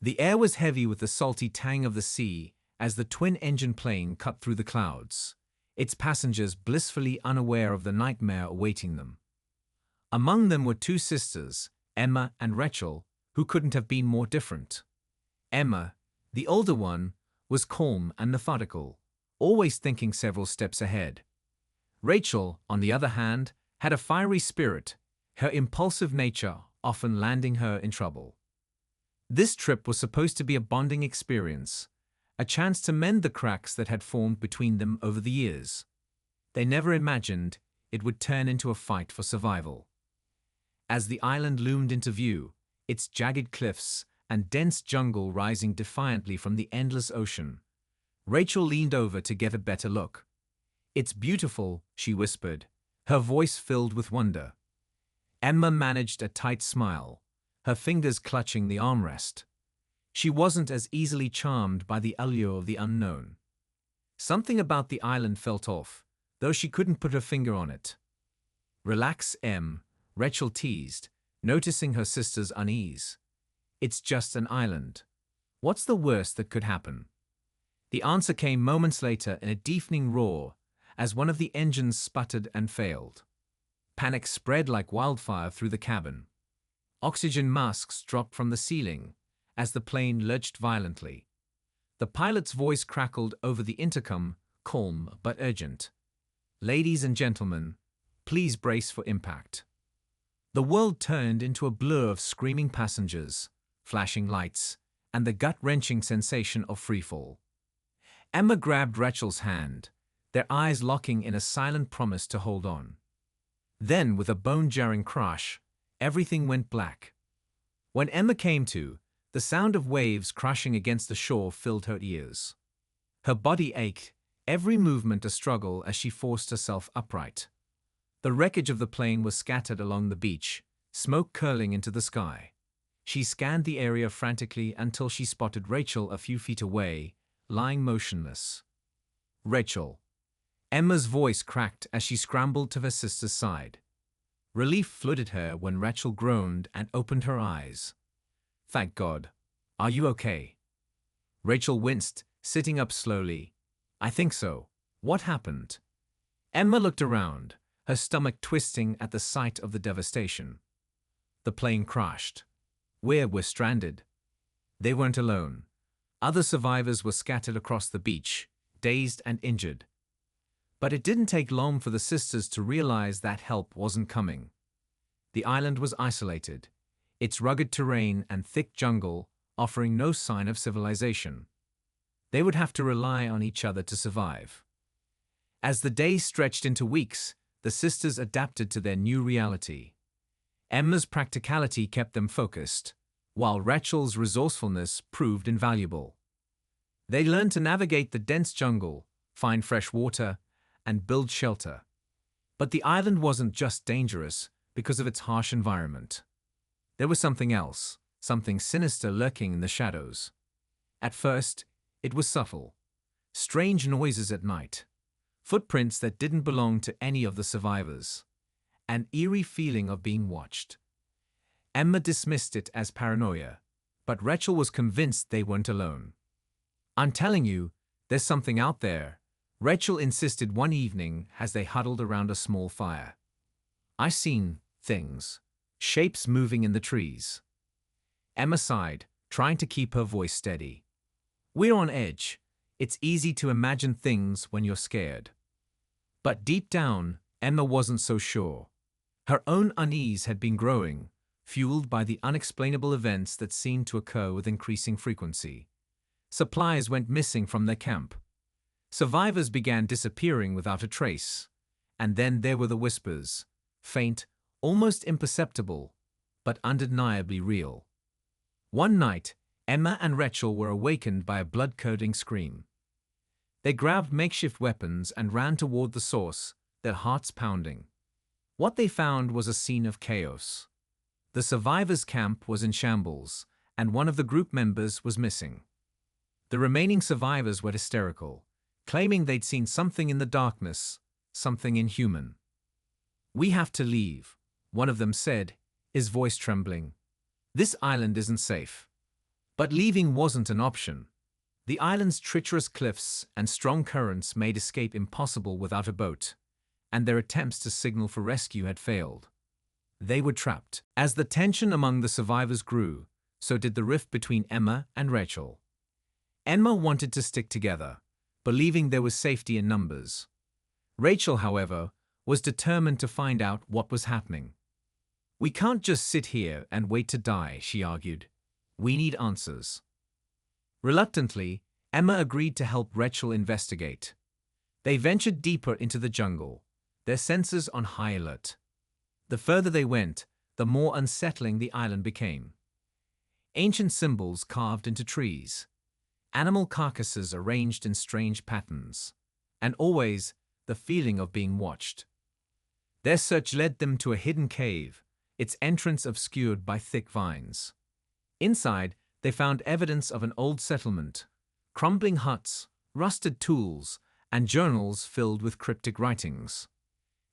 The air was heavy with the salty tang of the sea as the twin-engine plane cut through the clouds, its passengers blissfully unaware of the nightmare awaiting them. Among them were two sisters, Emma and Rachel, who couldn't have been more different. Emma, the older one, was calm and methodical, always thinking several steps ahead. Rachel, on the other hand, had a fiery spirit, her impulsive nature often landing her in trouble. This trip was supposed to be a bonding experience, a chance to mend the cracks that had formed between them over the years. They never imagined it would turn into a fight for survival. As the island loomed into view, its jagged cliffs and dense jungle rising defiantly from the endless ocean, Rachel leaned over to get a better look. "It's beautiful," she whispered, her voice filled with wonder. Emma managed a tight smile, her fingers clutching the armrest. She wasn't as easily charmed by the allure of the unknown. Something about the island felt off, though she couldn't put her finger on it. "Relax, Em," Rachel teased, noticing her sister's unease. "It's just an island. What's the worst that could happen?" The answer came moments later in a deafening roar as one of the engines sputtered and failed. Panic spread like wildfire through the cabin. Oxygen masks dropped from the ceiling as the plane lurched violently. The pilot's voice crackled over the intercom, calm but urgent. "Ladies and gentlemen, please brace for impact." The world turned into a blur of screaming passengers, flashing lights, and the gut-wrenching sensation of freefall. Emma grabbed Rachel's hand, their eyes locking in a silent promise to hold on. Then, with a bone-jarring crash, everything went black. When Emma came to, the sound of waves crashing against the shore filled her ears. Her body ached, every movement a struggle as she forced herself upright. The wreckage of the plane was scattered along the beach, smoke curling into the sky. She scanned the area frantically until she spotted Rachel a few feet away, lying motionless. "Rachel." Emma's voice cracked as she scrambled to her sister's side. Relief flooded her when Rachel groaned and opened her eyes. "Thank God. Are you okay?" Rachel winced, sitting up slowly. "I think so. What happened?" Emma looked around, her stomach twisting at the sight of the devastation. "The plane crashed. We're stranded." They weren't alone. Other survivors were scattered across the beach, dazed and injured. But it didn't take long for the sisters to realize that help wasn't coming. The island was isolated, its rugged terrain and thick jungle offering no sign of civilization. They would have to rely on each other to survive. As the days stretched into weeks, the sisters adapted to their new reality. Emma's practicality kept them focused, while Rachel's resourcefulness proved invaluable. They learned to navigate the dense jungle, find fresh water, and build shelter. But the island wasn't just dangerous because of its harsh environment. There was something else, something sinister lurking in the shadows. At first, it was subtle. Strange noises at night, footprints that didn't belong to any of the survivors, an eerie feeling of being watched. Emma dismissed it as paranoia, but Rachel was convinced they weren't alone. "I'm telling you, there's something out there," Rachel insisted one evening as they huddled around a small fire. "I've seen things, shapes moving in the trees." Emma sighed, trying to keep her voice steady. "We're on edge. It's easy to imagine things when you're scared." But deep down, Emma wasn't so sure. Her own unease had been growing, fueled by the unexplainable events that seemed to occur with increasing frequency. Supplies went missing from their camp. Survivors began disappearing without a trace. And then there were the whispers, faint, almost imperceptible, but undeniably real. One night, Emma and Rachel were awakened by a blood-curdling scream. They grabbed makeshift weapons and ran toward the source, their hearts pounding. What they found was a scene of chaos. The survivors' camp was in shambles, and one of the group members was missing. The remaining survivors were hysterical, claiming they'd seen something in the darkness, something inhuman. "We have to leave," one of them said, his voice trembling. "This island isn't safe." But leaving wasn't an option. The island's treacherous cliffs and strong currents made escape impossible without a boat, and their attempts to signal for rescue had failed. They were trapped. As the tension among the survivors grew, so did the rift between Emma and Rachel. Emma wanted to stick together, believing there was safety in numbers. Rachel, however, was determined to find out what was happening. "We can't just sit here and wait to die," she argued. "We need answers." Reluctantly, Emma agreed to help Rachel investigate. They ventured deeper into the jungle, their senses on high alert. The further they went, the more unsettling the island became. Ancient symbols carved into trees, animal carcasses arranged in strange patterns, and always the feeling of being watched. Their search led them to a hidden cave, its entrance obscured by thick vines. Inside, they found evidence of an old settlement, crumbling huts, rusted tools, and journals filled with cryptic writings.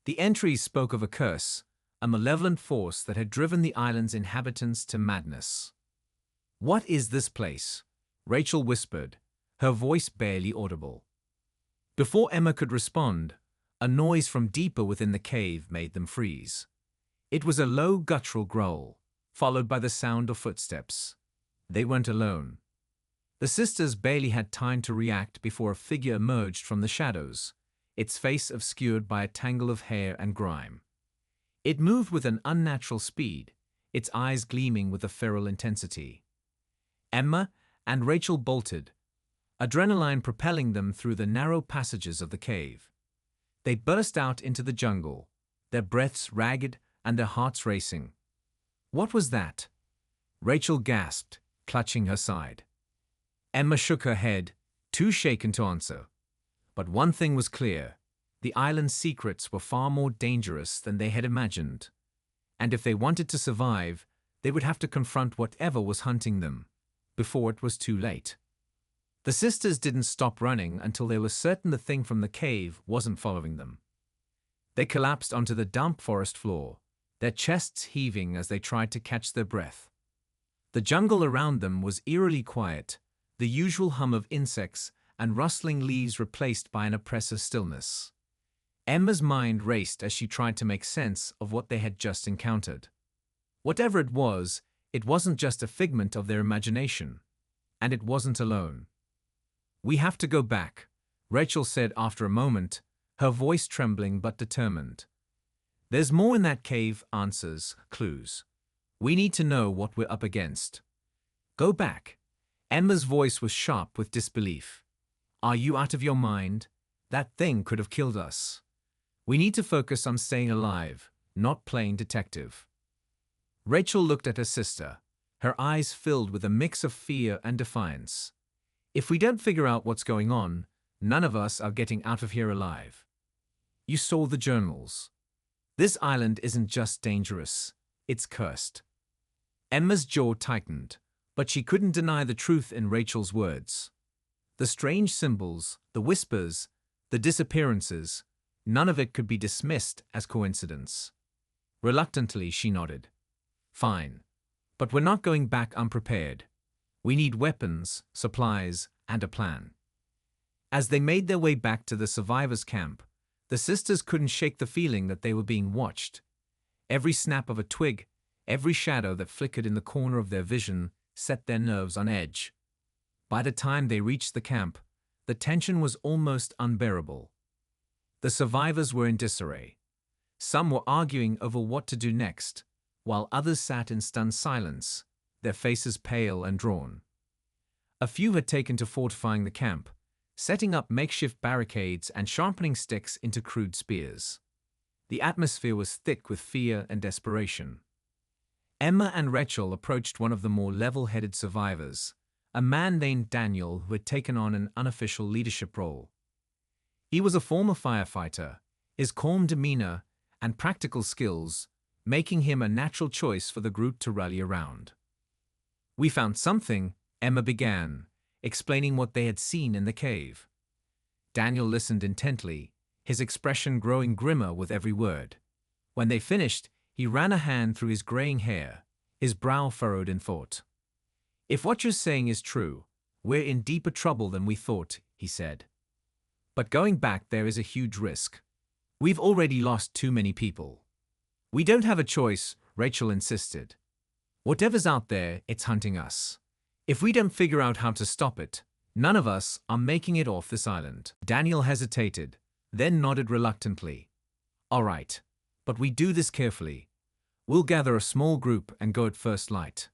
The entries spoke of a curse, a malevolent force that had driven the island's inhabitants to madness. "What is this place?" Rachel whispered, her voice barely audible. Before Emma could respond, a noise from deeper within the cave made them freeze. It was a low guttural growl, followed by the sound of footsteps. They weren't alone. The sisters barely had time to react before a figure emerged from the shadows, its face obscured by a tangle of hair and grime. It moved with an unnatural speed, its eyes gleaming with a feral intensity. Emma and Rachel bolted, adrenaline propelling them through the narrow passages of the cave. They burst out into the jungle, their breaths ragged and their hearts racing. "What was that?" Rachel gasped, clutching her side. Emma shook her head, too shaken to answer. But one thing was clear: the island's secrets were far more dangerous than they had imagined. And if they wanted to survive, they would have to confront whatever was hunting them, before it was too late. The sisters didn't stop running until they were certain the thing from the cave wasn't following them. They collapsed onto the damp forest floor, their chests heaving as they tried to catch their breath. The jungle around them was eerily quiet, the usual hum of insects and rustling leaves replaced by an oppressive stillness. Emma's mind raced as she tried to make sense of what they had just encountered. Whatever it wasn't just a figment of their imagination, and it wasn't alone. "We have to go back," Rachel said after a moment, her voice trembling but determined. "There's more in that cave, answers, clues. We need to know what we're up against." "Go back." Emma's voice was sharp with disbelief. "Are you out of your mind? That thing could have killed us. We need to focus on staying alive, not playing detective." Rachel looked at her sister, her eyes filled with a mix of fear and defiance. "If we don't figure out what's going on, none of us are getting out of here alive." "You saw the journals. This island isn't just dangerous, it's cursed." Emma's jaw tightened, but she couldn't deny the truth in Rachel's words. The strange symbols, the whispers, the disappearances, none of it could be dismissed as coincidence. Reluctantly, she nodded. "Fine. But we're not going back unprepared. We need weapons, supplies, and a plan." As they made their way back to the survivors' camp, the sisters couldn't shake the feeling that they were being watched. Every snap of a twig, every shadow that flickered in the corner of their vision set their nerves on edge. By the time they reached the camp, the tension was almost unbearable. The survivors were in disarray. Some were arguing over what to do next, while others sat in stunned silence, their faces pale and drawn. A few had taken to fortifying the camp, setting up makeshift barricades and sharpening sticks into crude spears. The atmosphere was thick with fear and desperation. Emma and Rachel approached one of the more level-headed survivors, a man named Daniel who had taken on an unofficial leadership role. He was a former firefighter, his calm demeanor and practical skills making him a natural choice for the group to rally around. "We found something," Emma began, explaining what they had seen in the cave. Daniel listened intently, his expression growing grimmer with every word. When they finished, he ran a hand through his graying hair, his brow furrowed in thought. If what you're saying is true, we're in deeper trouble than we thought, he said. But going back there is a huge risk. We've already lost too many people. We don't have a choice, Rachel insisted. Whatever's out there, it's hunting us. If we don't figure out how to stop it, none of us are making it off this island. Daniel hesitated, then nodded reluctantly. All right, but we do this carefully. We'll gather a small group and go at first light.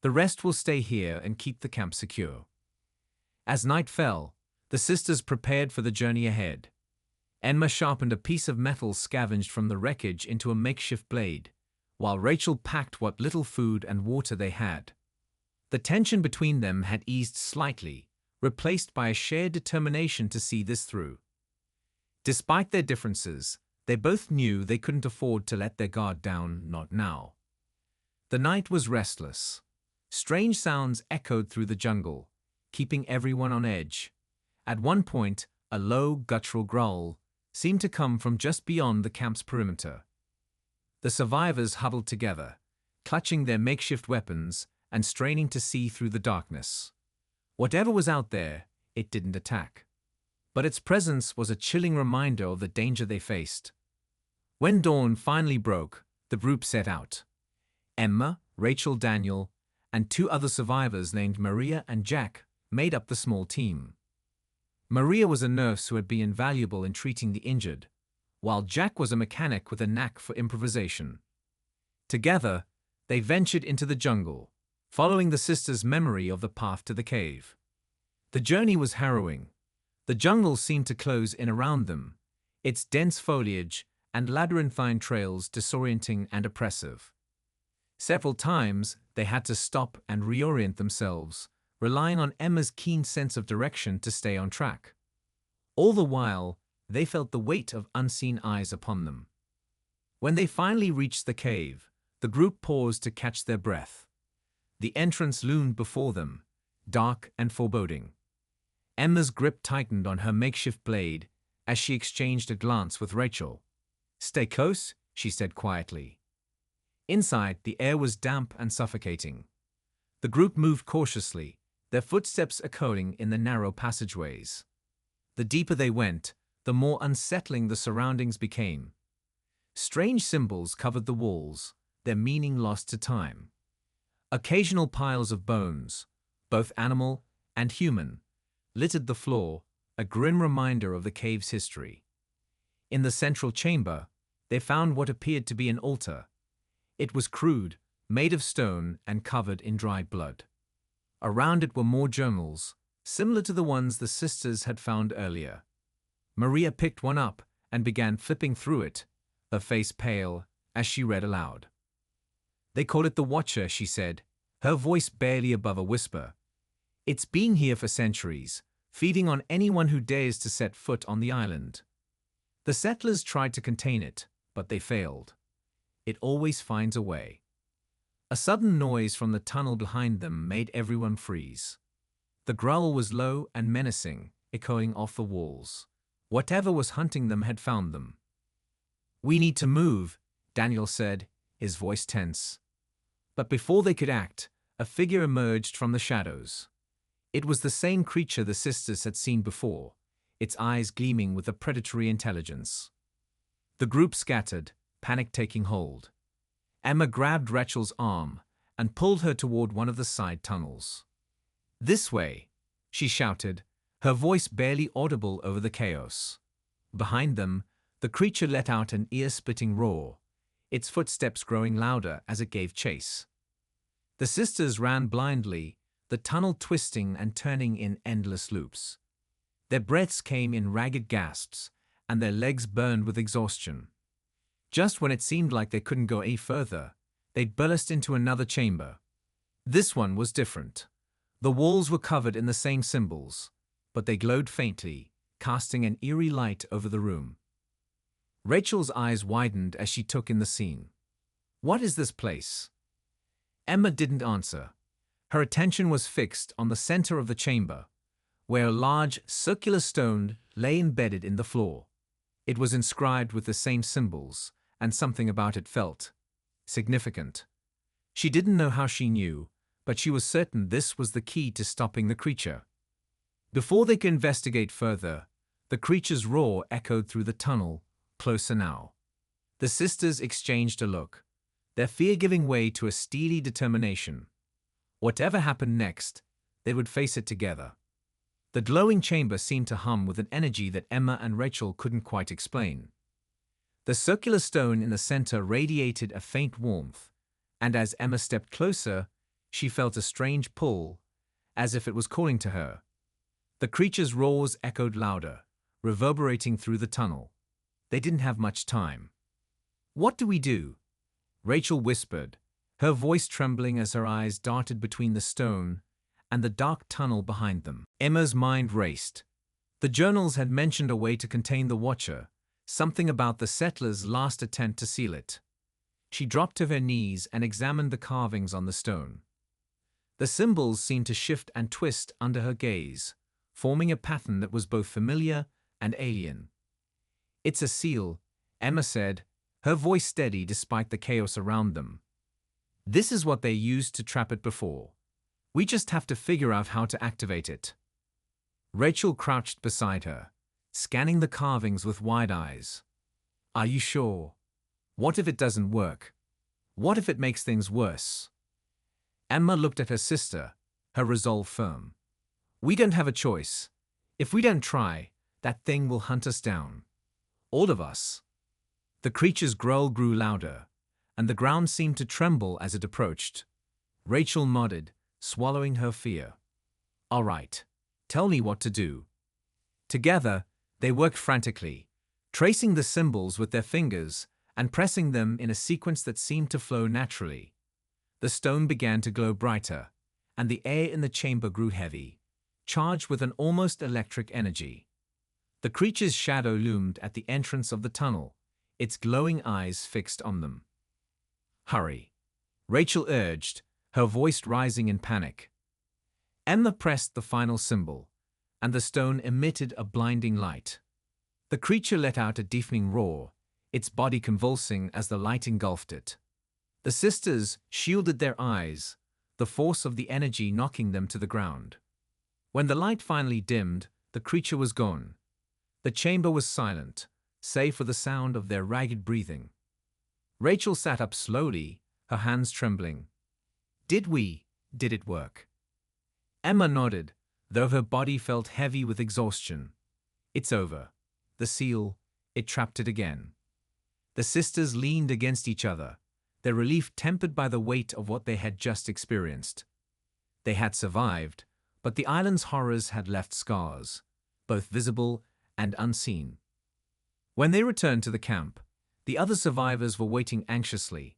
The rest will stay here and keep the camp secure. As night fell, the sisters prepared for the journey ahead. Emma sharpened a piece of metal scavenged from the wreckage into a makeshift blade, while Rachel packed what little food and water they had. The tension between them had eased slightly, replaced by a shared determination to see this through. Despite their differences, they both knew they couldn't afford to let their guard down, not now. The night was restless. Strange sounds echoed through the jungle, keeping everyone on edge. At one point, a low, guttural growl seemed to come from just beyond the camp's perimeter. The survivors huddled together, clutching their makeshift weapons and straining to see through the darkness. Whatever was out there, it didn't attack. But its presence was a chilling reminder of the danger they faced. When dawn finally broke, the group set out. Emma, Rachel, Daniel, and two other survivors named Maria and Jack made up the small team. Maria was a nurse who had been invaluable in treating the injured, while Jack was a mechanic with a knack for improvisation. Together, they ventured into the jungle, following the sisters' memory of the path to the cave. The journey was harrowing. The jungle seemed to close in around them, its dense foliage and labyrinthine trails disorienting and oppressive. Several times, they had to stop and reorient themselves, relying on Emma's keen sense of direction to stay on track. All the while, they felt the weight of unseen eyes upon them. When they finally reached the cave, the group paused to catch their breath. The entrance loomed before them, dark and foreboding. Emma's grip tightened on her makeshift blade as she exchanged a glance with Rachel. "Stay close," she said quietly. Inside, the air was damp and suffocating. The group moved cautiously, their footsteps echoing in the narrow passageways. The deeper they went, the more unsettling the surroundings became. Strange symbols covered the walls, their meaning lost to time. Occasional piles of bones, both animal and human, littered the floor, a grim reminder of the cave's history. In the central chamber, they found what appeared to be an altar. It was crude, made of stone and covered in dried blood. Around it were more journals, similar to the ones the sisters had found earlier. Maria picked one up and began flipping through it, her face pale, as she read aloud. "They call it the Watcher," she said, her voice barely above a whisper. "It's been here for centuries, feeding on anyone who dares to set foot on the island. The settlers tried to contain it, but they failed. It always finds a way." A sudden noise from the tunnel behind them made everyone freeze. The growl was low and menacing, echoing off the walls. Whatever was hunting them had found them. "We need to move," Daniel said, his voice tense. But before they could act, a figure emerged from the shadows. It was the same creature the sisters had seen before, its eyes gleaming with a predatory intelligence. The group scattered, panic taking hold. Emma grabbed Rachel's arm and pulled her toward one of the side tunnels. "This way," she shouted, her voice barely audible over the chaos. Behind them, the creature let out an ear-splitting roar, its footsteps growing louder as it gave chase. The sisters ran blindly, the tunnel twisting and turning in endless loops. Their breaths came in ragged gasps, and their legs burned with exhaustion. Just when it seemed like they couldn't go any further, they'd burst into another chamber. This one was different. The walls were covered in the same symbols, but they glowed faintly, casting an eerie light over the room. Rachel's eyes widened as she took in the scene. "What is this place?" Emma didn't answer. Her attention was fixed on the center of the chamber, where a large, circular stone lay embedded in the floor. It was inscribed with the same symbols, and something about it felt significant. She didn't know how she knew, but she was certain this was the key to stopping the creature. Before they could investigate further, the creature's roar echoed through the tunnel, closer now. The sisters exchanged a look, their fear giving way to a steely determination. Whatever happened next, they would face it together. The glowing chamber seemed to hum with an energy that Emma and Rachel couldn't quite explain. The circular stone in the center radiated a faint warmth, and as Emma stepped closer, she felt a strange pull, as if it was calling to her. The creature's roars echoed louder, reverberating through the tunnel. They didn't have much time. "What do we do?" Rachel whispered, her voice trembling as her eyes darted between the stone and the dark tunnel behind them. Emma's mind raced. The journals had mentioned a way to contain the Watcher, something about the settlers' last attempt to seal it. She dropped to her knees and examined the carvings on the stone. The symbols seemed to shift and twist under her gaze, forming a pattern that was both familiar and alien. "It's a seal," Emma said, her voice steady despite the chaos around them. "This is what they used to trap it before. We just have to figure out how to activate it." Rachel crouched beside her, scanning the carvings with wide eyes. "Are you sure? What if it doesn't work? What if it makes things worse?" Emma looked at her sister, her resolve firm. "We don't have a choice. If we don't try, that thing will hunt us down. All of us." The creature's growl grew louder, and the ground seemed to tremble as it approached. Rachel nodded, swallowing her fear. "All right, tell me what to do." Together, they worked frantically, tracing the symbols with their fingers and pressing them in a sequence that seemed to flow naturally. The stone began to glow brighter, and the air in the chamber grew heavy, charged with an almost electric energy. The creature's shadow loomed at the entrance of the tunnel, its glowing eyes fixed on them. "Hurry," Rachel urged, her voice rising in panic. Emma pressed the final symbol, and the stone emitted a blinding light. The creature let out a deafening roar, its body convulsing as the light engulfed it. The sisters shielded their eyes, the force of the energy knocking them to the ground. When the light finally dimmed, the creature was gone. The chamber was silent, save for the sound of their ragged breathing. Rachel sat up slowly, her hands trembling. Did it work?" Emma nodded, though her body felt heavy with exhaustion. "It's over. The seal, it trapped it again." The sisters leaned against each other, their relief tempered by the weight of what they had just experienced. They had survived, but the island's horrors had left scars, both visible and unseen. When they returned to the camp, the other survivors were waiting anxiously.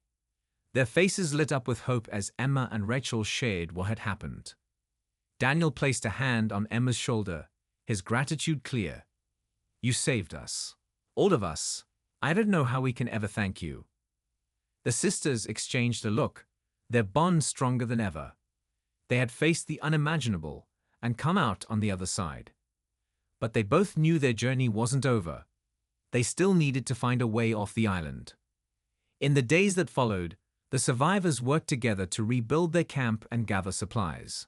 Their faces lit up with hope as Emma and Rachel shared what had happened. Daniel placed a hand on Emma's shoulder, his gratitude clear. "You saved us. All of us. I don't know how we can ever thank you." The sisters exchanged a look, their bond stronger than ever. They had faced the unimaginable and come out on the other side. But they both knew their journey wasn't over. They still needed to find a way off the island. In the days that followed, the survivors worked together to rebuild their camp and gather supplies.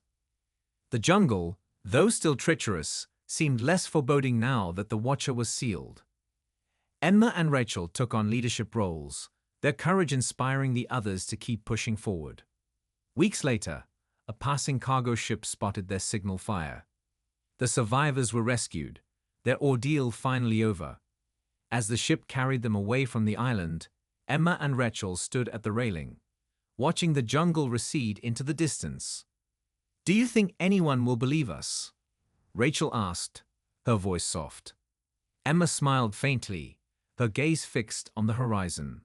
The jungle, though still treacherous, seemed less foreboding now that the Watcher was sealed. Emma and Rachel took on leadership roles, their courage inspiring the others to keep pushing forward. Weeks later, a passing cargo ship spotted their signal fire. The survivors were rescued, their ordeal finally over. As the ship carried them away from the island, Emma and Rachel stood at the railing, watching the jungle recede into the distance. "Do you think anyone will believe us?" Rachel asked, her voice soft. Emma smiled faintly, her gaze fixed on the horizon.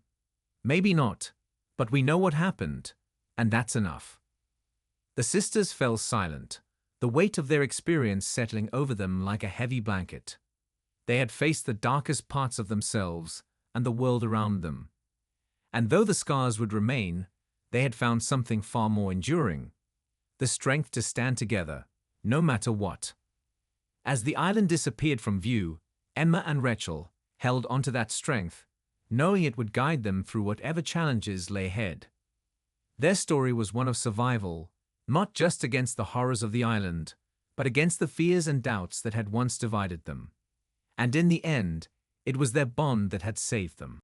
"Maybe not, but we know what happened, and that's enough." The sisters fell silent, the weight of their experience settling over them like a heavy blanket. They had faced the darkest parts of themselves and the world around them. And though the scars would remain, they had found something far more enduring: the strength to stand together, no matter what. As the island disappeared from view, Emma and Rachel held onto that strength, knowing it would guide them through whatever challenges lay ahead. Their story was one of survival, not just against the horrors of the island, but against the fears and doubts that had once divided them. And in the end, it was their bond that had saved them.